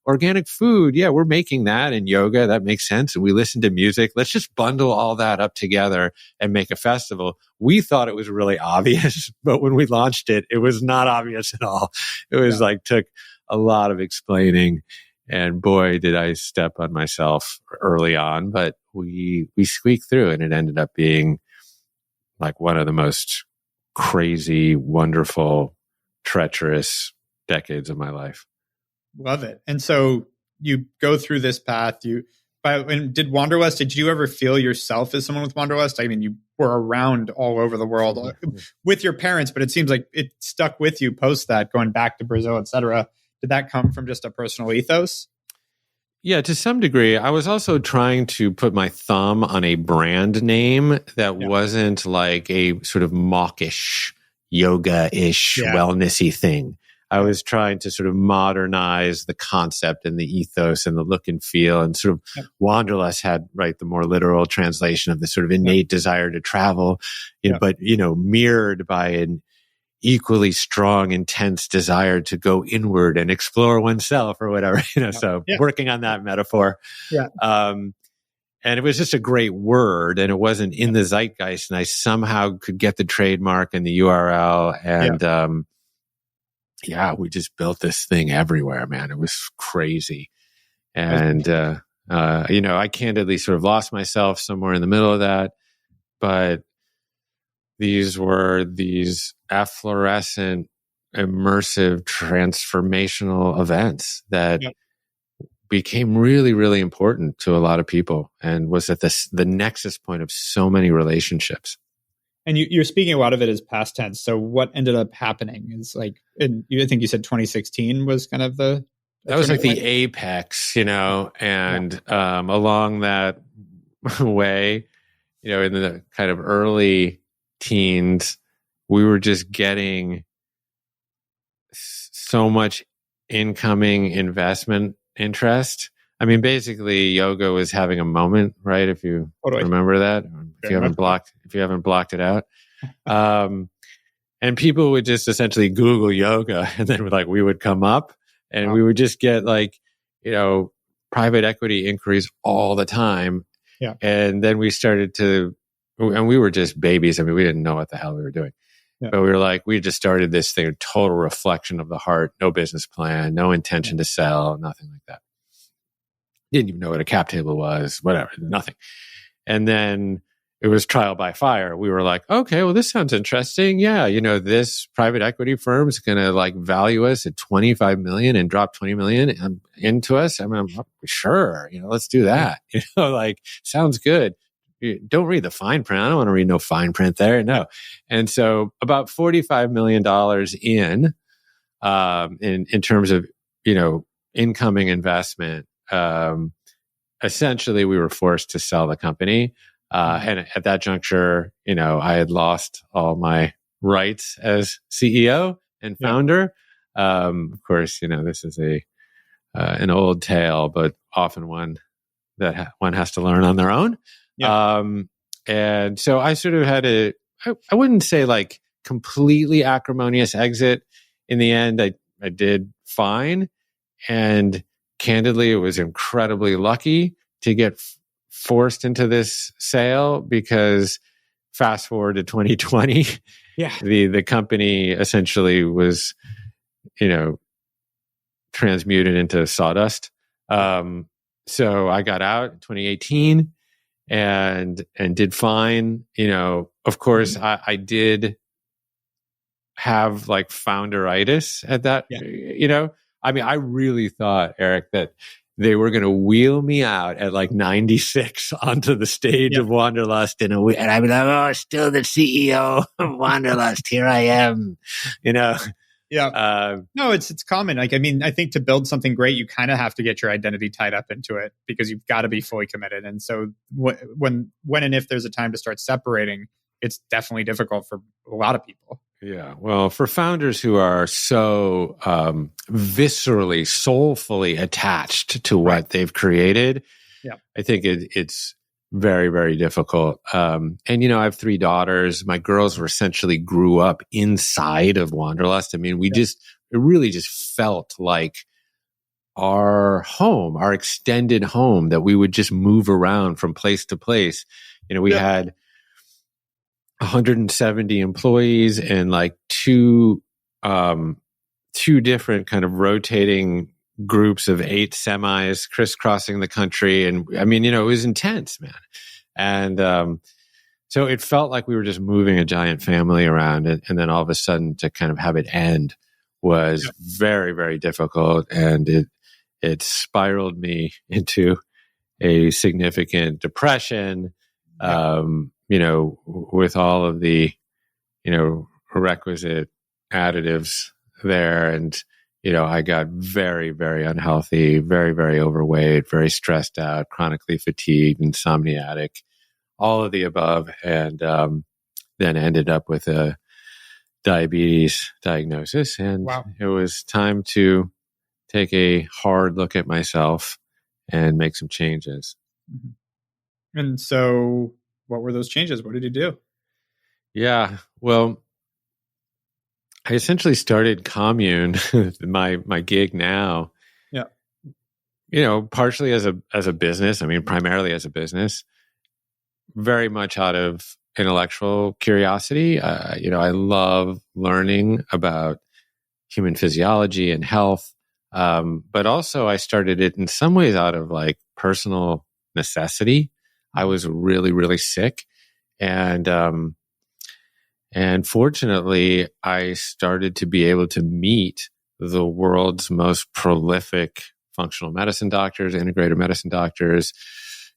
organic food. Yeah, we're making that. And yoga, that makes sense. And we listen to music. Let's just bundle all that up together and make a festival. We thought it was really obvious, but when we launched it, it was not obvious at all. It was took a lot of explaining. And boy, did I step on myself early on, but we squeaked through, and it ended up being like one of the most crazy, wonderful, treacherous decades of my life. Love it. And so you go through this path. And did Wanderlust, did you ever feel yourself as someone with Wanderlust? I mean, you were around all over the world with your parents, but it seems like it stuck with you post that, going back to Brazil, et cetera. Did that come from just a personal ethos? Yeah, to some degree. I was also trying to put my thumb on a brand name that wasn't like a sort of mawkish, yoga-ish, wellnessy thing. I was trying to sort of modernize the concept and the ethos and the look and feel, and sort of Wanderlust had the more literal translation of the sort of innate desire to travel, but mirrored by an equally strong, intense desire to go inward and explore oneself or whatever, so working on that metaphor. And it was just a great word, and it wasn't in the zeitgeist, and I somehow could get the trademark and the URL, and we just built this thing everywhere, man. It was crazy. And I candidly sort of lost myself somewhere in the middle of that, but these were these efflorescent, immersive, transformational events that became really, really important to a lot of people and was at the nexus point of so many relationships. And you're speaking a lot of it as past tense. So what ended up happening is I think you said 2016 was kind of that was like the apex, and along that way, in the kind of early teens, we were just getting so much incoming investment interest. I mean, basically, yoga was having a moment, right? If you remember that, if you haven't blocked it out, and people would just essentially Google yoga, and then we would come up, and we would just get private equity inquiries all the time. Yeah, and then we started to, and we were just babies. I mean, we didn't know what the hell we were doing. Yeah. But we were we just started this thing, total reflection of the heart, no business plan, no intention to sell, nothing like that. Didn't even know what a cap table was, whatever, nothing. And then it was trial by fire. We were like, okay, well, this sounds interesting. Yeah, this private equity firm is going to value us at 25 million and drop 20 million into us. I mean, I'm sure, let's do that. Sounds good. Don't read the fine print. I don't want to read no fine print there. No. And so about $45 million in terms of, incoming investment, essentially we were forced to sell the company. And at that juncture, I had lost all my rights as CEO and founder. Of course, this is an old tale, but often one that one has to learn on their own. Yeah. And so I sort of had I wouldn't say completely acrimonious exit. In the end, I did fine. And candidly, it was incredibly lucky to get forced into this sale, because fast forward to 2020, the company essentially was, transmuted into sawdust. So I got out in 2018 and did fine. Of course, I did have founderitis at that. I mean, I really thought, Eric, that they were going to wheel me out at 96 onto the stage of Wanderlust and I'd be like, oh, still the CEO of Wanderlust. Here I am, Yeah. No, it's common. I think to build something great, you kind of have to get your identity tied up into it, because you've got to be fully committed. And so when and if there's a time to start separating, it's definitely difficult for a lot of people. Yeah. Well, for founders who are so viscerally, soulfully attached to what they've created, I think it's very, very difficult. And, I have 3 daughters. My girls were essentially grew up inside of Wanderlust. I mean, it really just felt like our home, our extended home, that we would just move around from place to place. We had 170 employees and two different kind of rotating groups of 8 semis crisscrossing the country. And I mean, it was intense, man. And so it felt like we were just moving a giant family around. And then all of a sudden to kind of have it end was very, very difficult. And it spiraled me into a significant depression. With all of the, requisite additives there. And, I got very, very unhealthy, very, very overweight, very stressed out, chronically fatigued, insomniatic, all of the above. And then ended up with a diabetes diagnosis. And it was time to take a hard look at myself and make some changes. Mm-hmm. And so what were those changes? What did you do? Yeah, well, I essentially started Commune, my gig now. Yeah, partially as a business. I mean, primarily as a business. Very much out of intellectual curiosity. I love learning about human physiology and health. But also, I started it in some ways out of personal necessity. I was really, really sick. And fortunately, I started to be able to meet the world's most prolific functional medicine doctors, integrative medicine doctors,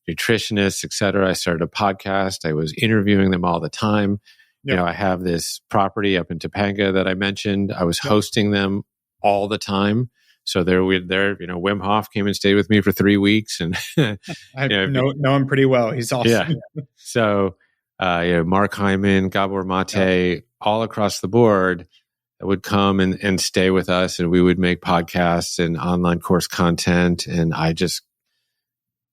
nutritionists, et cetera. I started a podcast. I was interviewing them all the time. Yep. I have this property up in Topanga that I mentioned. I was hosting them all the time. So Wim Hof came and stayed with me for 3 weeks, and I know him pretty well. He's awesome. Yeah. So, Mark Hyman, Gabor Mate, all across the board would come and stay with us, and we would make podcasts and online course content. And I just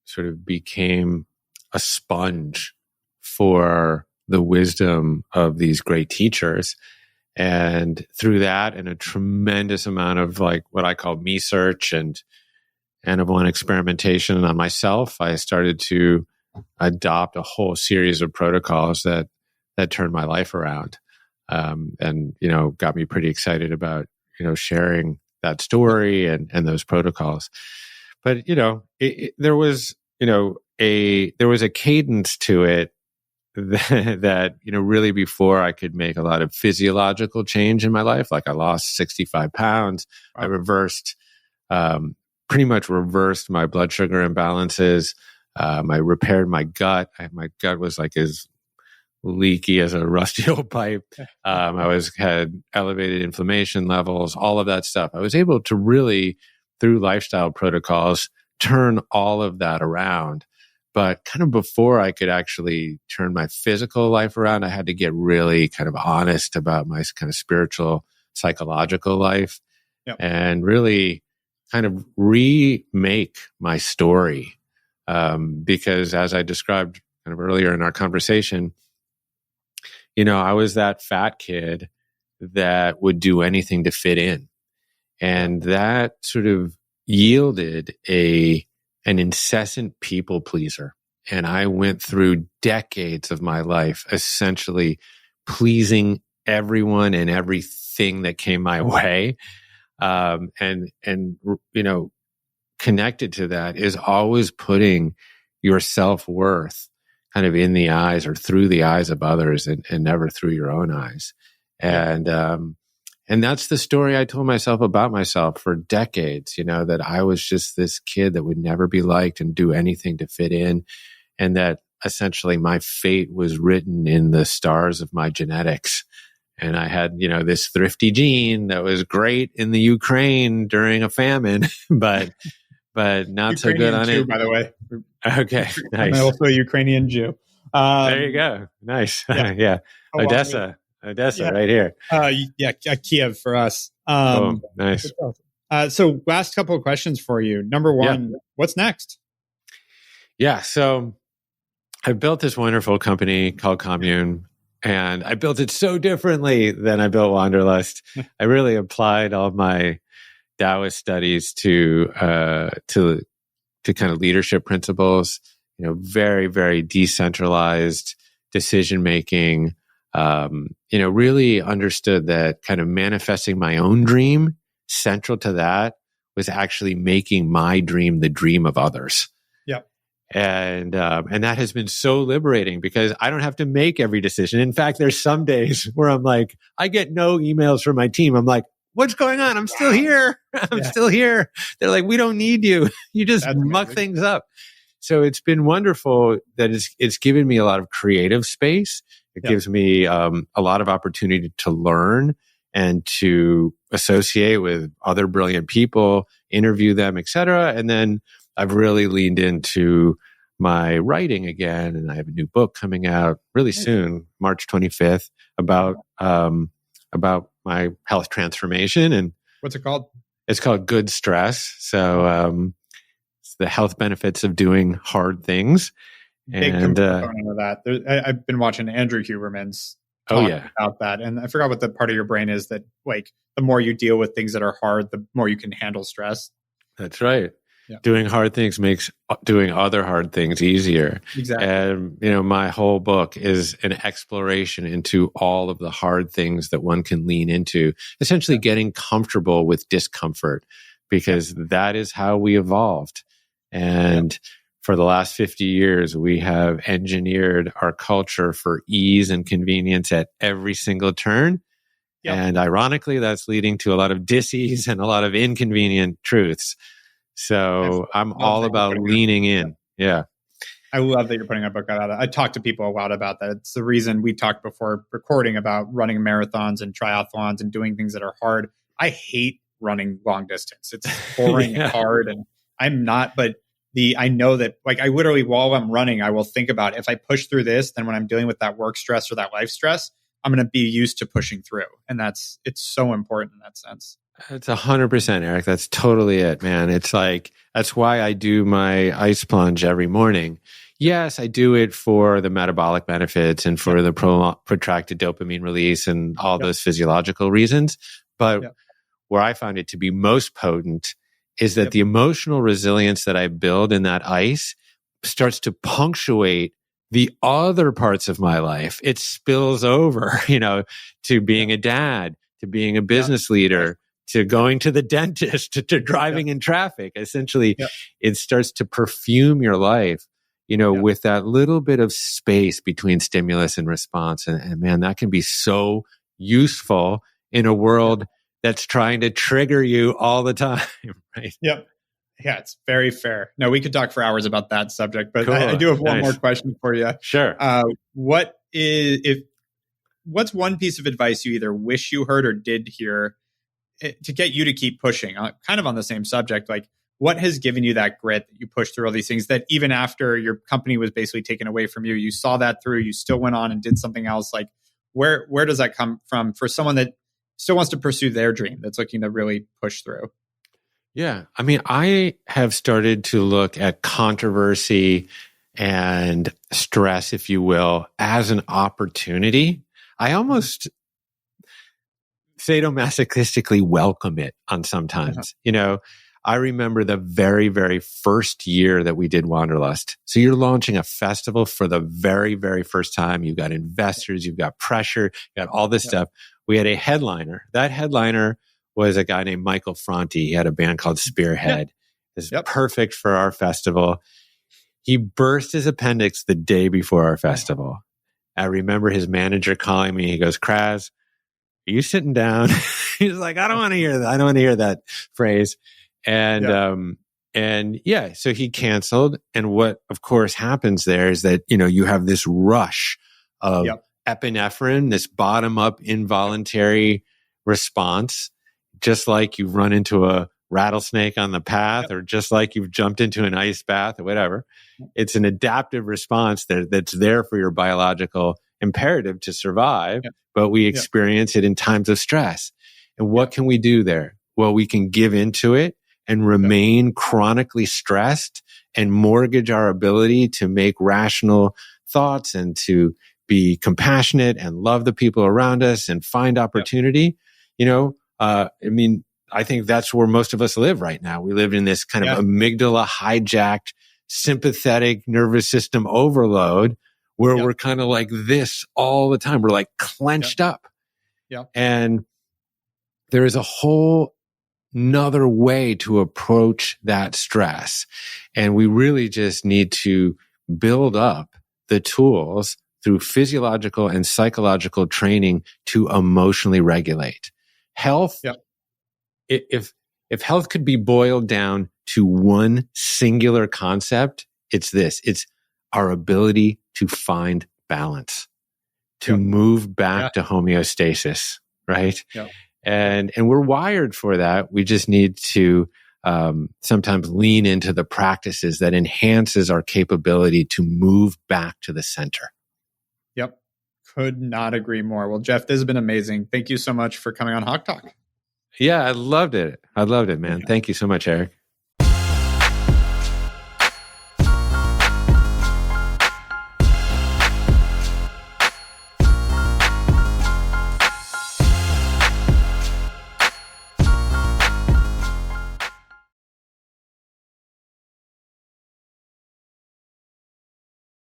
sort of became a sponge for the wisdom of these great teachers. And through that and a tremendous amount of like what I call me search and of one experimentation on myself, I started to adopt a whole series of protocols that turned my life around. And got me pretty excited about, sharing that story and those protocols. But, there was a cadence to it that really before I could make a lot of physiological change in my life. Like I lost 65 pounds. Wow. I pretty much reversed my blood sugar imbalances. I repaired my gut. My gut was like as leaky as a rusty old pipe. I had elevated inflammation levels, all of that stuff. I was able to really, through lifestyle protocols, turn all of that around. But kind of before I could actually turn my physical life around, I had to get really kind of honest about my kind of spiritual, psychological life, and really kind of remake my story. Because as I described kind of earlier in our conversation, I was that fat kid that would do anything to fit in. And that sort of yielded an incessant people pleaser. And I went through decades of my life essentially pleasing everyone and everything that came my way. And connected to that is always putting your self-worth kind of in the eyes or through the eyes of others and never through your own eyes. And that's the story I told myself about myself for decades, that I was just this kid that would never be liked and do anything to fit in. And that essentially my fate was written in the stars of my genetics. And I had, this thrifty gene that was great in the Ukraine during a famine, but not so good on Jew, it. By the way. Okay, nice. I'm also a Ukrainian Jew. There you go. Nice. Yeah. Odessa, right here. Kiev for us. Nice. So last couple of questions for you. Number one, what's next? Yeah. So I built this wonderful company called Commune, and I built it so differently than I built Wanderlust. I really applied all my Taoist studies to kind of leadership principles, very, very decentralized decision making, really understood that kind of manifesting my own dream, central to that was actually making my dream the dream of others. Yep. And that has been so liberating because I don't have to make every decision. In fact, there's some days where I'm like, I get no emails from my team. I'm like, what's going on? I'm still here. I'm still here. They're like, we don't need you. You just muck things up. So it's been wonderful that it's given me a lot of creative space. It gives me a lot of opportunity to learn and to associate with other brilliant people, interview them, et cetera. And then I've really leaned into my writing again. And I have a new book coming out really soon, March 25th, about my health transformation. And what's it called? It's called Good Stress. So it's the health benefits of doing hard things. Big component of that. I've been watching Andrew Huberman's talk about that. And I forgot what the part of your brain is that, like, the more you deal with things that are hard, the more you can handle stress. That's right. Yeah. Doing hard things makes doing other hard things easier. Exactly. And, my whole book is an exploration into all of the hard things that one can lean into, essentially getting comfortable with discomfort, because that is how we evolved. And for the last 50 years, we have engineered our culture for ease and convenience at every single turn. Yep. And ironically, that's leading to a lot of dis-ease and a lot of inconvenient truths. So I'm all about leaning in. Yeah. I love that you're putting a book out. I talk to people a lot about that. It's the reason we talked before recording about running marathons and triathlons and doing things that are hard. I hate running long distance. It's boring and hard, and I'm not, but I know that, like, I literally, while I'm running, I will think about, if I push through this, then when I'm dealing with that work stress or that life stress, I'm going to be used to pushing through. And it's so important in that sense. It's 100%, Eric. That's totally it, man. It's like, that's why I do my ice plunge every morning. Yes, I do it for the metabolic benefits and for the protracted dopamine release and all those physiological reasons. But where I found it to be most potent is that the emotional resilience that I build in that ice starts to punctuate the other parts of my life. It spills over, to being a dad, to being a business leader, to going to the dentist, to driving in traffic. Essentially, it starts to perfume your life, with that little bit of space between stimulus and response. And man, that can be so useful in a world that's trying to trigger you all the time, right? Yep. Yeah, it's very fair. No, we could talk for hours about that subject, but cool. I do have one more question for you. Sure. What's one piece of advice you either wish you heard or did hear to get you to keep pushing? Kind of on the same subject, like, what has given you that grit that you pushed through all these things that even after your company was basically taken away from you, you saw that through, you still went on and did something else? Like, where does that come from for someone that still wants to pursue their dream, that's looking to really push through? Yeah. I mean, I have started to look at controversy and stress, if you will, as an opportunity. I almost sadomasochistically welcome it on sometimes. I remember the very, very first year that we did Wanderlust. So you're launching a festival for the very, very first time. You've got investors, you've got pressure, you got all this stuff. We had a headliner. That headliner was a guy named Michael Franti. He had a band called Spearhead. It's perfect for our festival. He burst his appendix the day before our festival. I remember his manager calling me. He goes, "Kras, are you sitting down?" He's like, "I don't want to hear that. I don't want to hear that phrase." And so he canceled. And what, of course, happens there is that, you have this rush of epinephrine, this bottom-up involuntary response, just like you've run into a rattlesnake on the path or just like you've jumped into an ice bath or whatever. It's an adaptive response that's there for your biological imperative to survive, but we experience it in times of stress. And what can we do there? Well, we can give into it and remain chronically stressed and mortgage our ability to make rational thoughts and to be compassionate and love the people around us and find opportunity. I think that's where most of us live right now. We live in this kind of amygdala hijacked, sympathetic nervous system overload where we're kind of like this all the time. We're like clenched up. And there is a whole another way to approach that stress. And we really just need to build up the tools through physiological and psychological training to emotionally regulate. Health, if health could be boiled down to one singular concept, it's this. It's our ability to find balance, to move back to homeostasis, right? And we're wired for that. We just need to sometimes lean into the practices that enhances our capability to move back to the center. Yep. Could not agree more. Well, Jeff, this has been amazing. Thank you so much for coming on Hawk Talk. Yeah, I loved it. I loved it, man. Thank you so much, Eric.